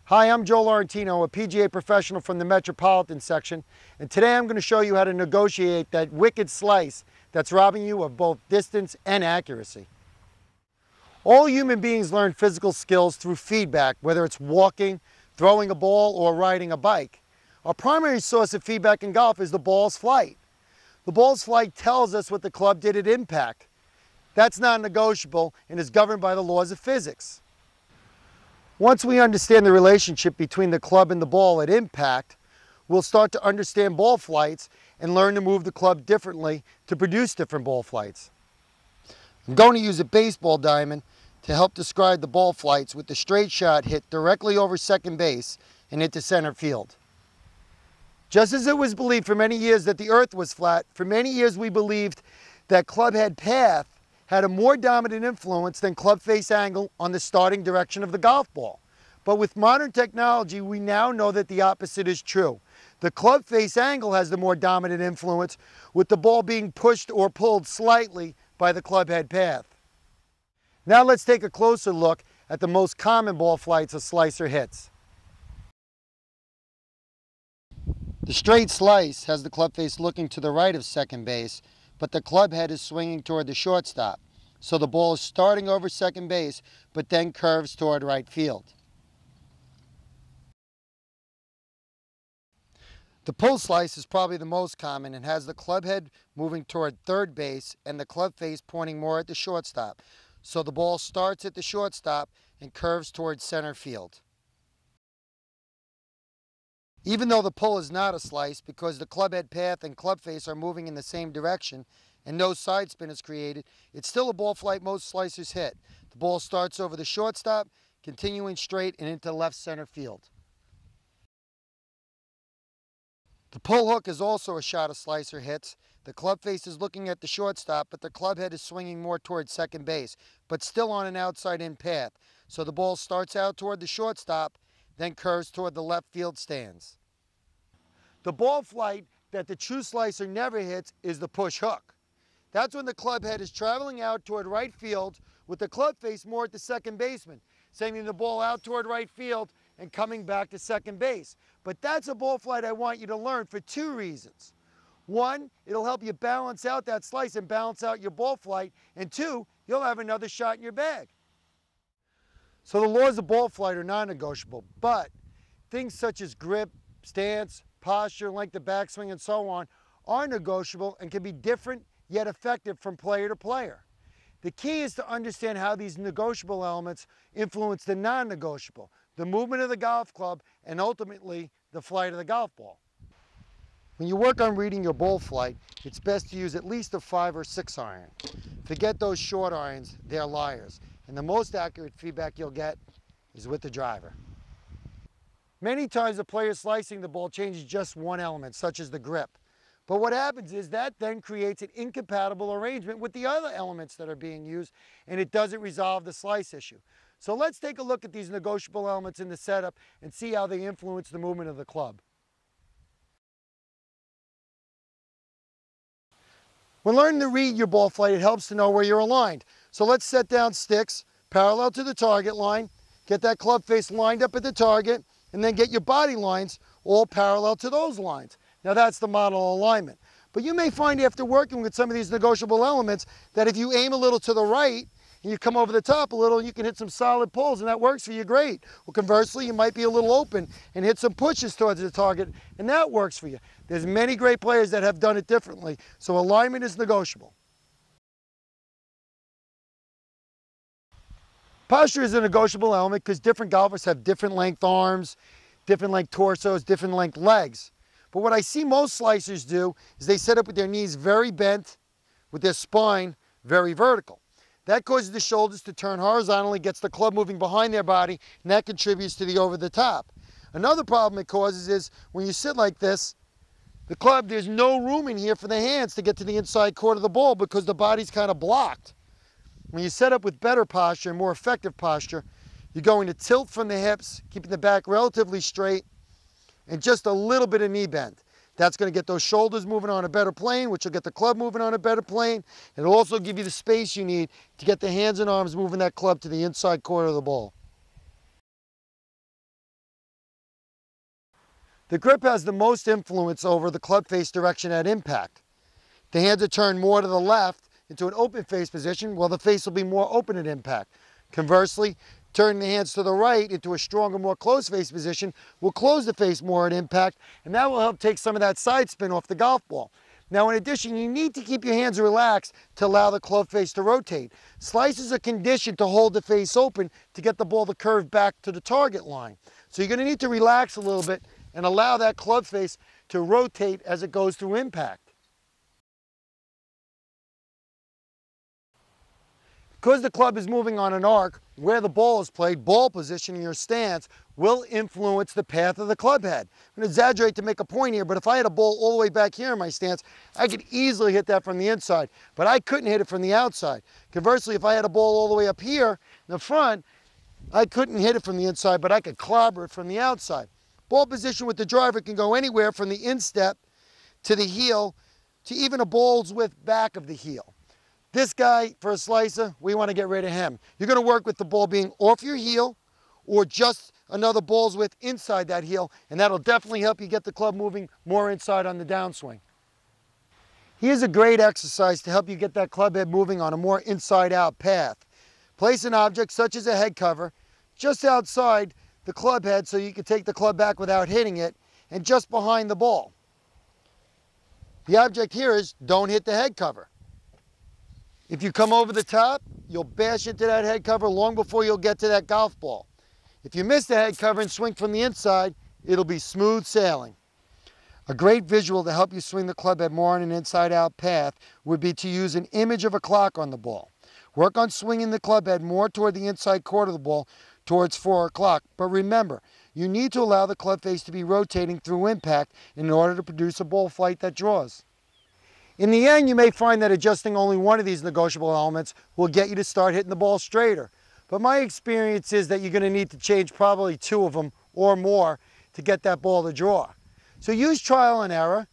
Hi, I'm Joe Laurentino, a PGA professional from the Metropolitan section, and today I'm going to show you how to negotiate that wicked slice that's robbing you of both distance and accuracy. All human beings learn physical skills through feedback, whether it's walking, throwing a ball, or riding a bike. Our primary source of feedback in golf is the ball's flight. The ball's flight tells us what the club did at impact. That's non-negotiable and is governed by the laws of physics. Once we understand the relationship between the club and the ball at impact, we'll start to understand ball flights and learn to move the club differently to produce different ball flights. I'm going to use a baseball diamond to help describe the ball flights with the straight shot hit directly over second base and into center field. Just as it was believed for many years that the earth was flat, for many years we believed that club head path had a more dominant influence than club face angle on the starting direction of the golf ball. But with modern technology, we now know that the opposite is true. The club face angle has the more dominant influence, with the ball being pushed or pulled slightly by the club head path. Now let's take a closer look at the most common ball flights a slicer hits. The straight slice has the club face looking to the right of second base, but the club head is swinging toward the shortstop. So the ball is starting over second base, but then curves toward right field. The pull slice is probably the most common and has the club head moving toward third base and the club face pointing more at the shortstop. So the ball starts at the shortstop and curves toward center field. Even though the pull is not a slice, because the club head path and club face are moving in the same direction and no side spin is created, it's still a ball flight most slicers hit. The ball starts over the shortstop, continuing straight and into left center field. The pull hook is also a shot a slicer hits. The club face is looking at the shortstop, but the club head is swinging more toward second base, but still on an outside in path. So the ball starts out toward the shortstop, then curves toward the left field stands. The ball flight that the true slicer never hits is the push hook. That's when the club head is traveling out toward right field with the club face more at the second baseman, sending the ball out toward right field and coming back to second base. But that's a ball flight I want you to learn for two reasons. One, it'll help you balance out that slice and balance out your ball flight. And two, you'll have another shot in your bag. So the laws of ball flight are non-negotiable, but things such as grip, stance, posture, length of backswing, and so on are negotiable and can be different yet effective from player to player. The key is to understand how these negotiable elements influence the non-negotiable, the movement of the golf club, and ultimately the flight of the golf ball. When you work on reading your ball flight, it's best to use at least a 5 or 6 iron. Forget those short irons, they're liars. And the most accurate feedback you'll get is with the driver. Many times the player slicing the ball changes just one element, such as the grip. But what happens is that then creates an incompatible arrangement with the other elements that are being used, and it doesn't resolve the slice issue. So let's take a look at these negotiable elements in the setup and see how they influence the movement of the club. When learning to read your ball flight, it helps to know where you're aligned. So let's set down sticks parallel to the target line, get that club face lined up at the target, and then get your body lines all parallel to those lines. Now that's the model alignment. But you may find after working with some of these negotiable elements that if you aim a little to the right and you come over the top a little, you can hit some solid pulls, and that works for you great. Well, conversely, you might be a little open and hit some pushes towards the target, and that works for you. There's many great players that have done it differently, so alignment is negotiable. Posture is a negotiable element because different golfers have different length arms, different length torsos, different length legs. But what I see most slicers do is they set up with their knees very bent, with their spine very vertical. That causes the shoulders to turn horizontally, gets the club moving behind their body, and that contributes to the over the top. Another problem it causes is when you sit like this, the club, there's no room in here for the hands to get to the inside court of the ball because the body's kind of blocked. When you set up with better posture and more effective posture, you're going to tilt from the hips, keeping the back relatively straight, and just a little bit of knee bend. That's going to get those shoulders moving on a better plane, which will get the club moving on a better plane. It'll also give you the space you need to get the hands and arms moving that club to the inside corner of the ball. The grip has the most influence over the club face direction at impact. The hands are turned more to the left into an open face position, while the face will be more open at impact. Conversely, turning the hands to the right into a stronger, more closed face position will close the face more at impact, and that will help take some of that side spin off the golf ball. Now, in addition, you need to keep your hands relaxed to allow the club face to rotate. Slicers are conditioned to hold the face open to get the ball to curve back to the target line. So you're going to need to relax a little bit and allow that club face to rotate as it goes through impact. Because the club is moving on an arc, where the ball is played, ball position in your stance will influence the path of the club head. I'm going to exaggerate to make a point here, but if I had a ball all the way back here in my stance, I could easily hit that from the inside, but I couldn't hit it from the outside. Conversely, if I had a ball all the way up here in the front, I couldn't hit it from the inside, but I could clobber it from the outside. Ball position with the driver can go anywhere from the instep to the heel to even a ball's width back of the heel. This guy, for a slicer, we want to get rid of him. You're going to work with the ball being off your heel or just another ball's width inside that heel, and that'll definitely help you get the club moving more inside on the downswing. Here's a great exercise to help you get that club head moving on a more inside-out path. Place an object, such as a head cover, just outside the club head so you can take the club back without hitting it, and just behind the ball. The object here is don't hit the head cover. If you come over the top, you'll bash into that head cover long before you'll get to that golf ball. If you miss the head cover and swing from the inside, it'll be smooth sailing. A great visual to help you swing the club head more on an inside-out path would be to use an image of a clock on the ball. Work on swinging the club head more toward the inside quarter of the ball, towards 4 o'clock. But remember, you need to allow the club face to be rotating through impact in order to produce a ball flight that draws. In the end, you may find that adjusting only one of these negotiable elements will get you to start hitting the ball straighter. But my experience is that you're going to need to change probably 2 of them or more to get that ball to draw. So use trial and error.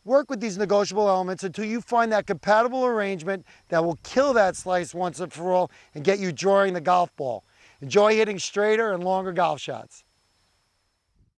Work with these negotiable elements until you find that compatible arrangement that will kill that slice once and for all and get you drawing the golf ball. Enjoy hitting straighter and longer golf shots.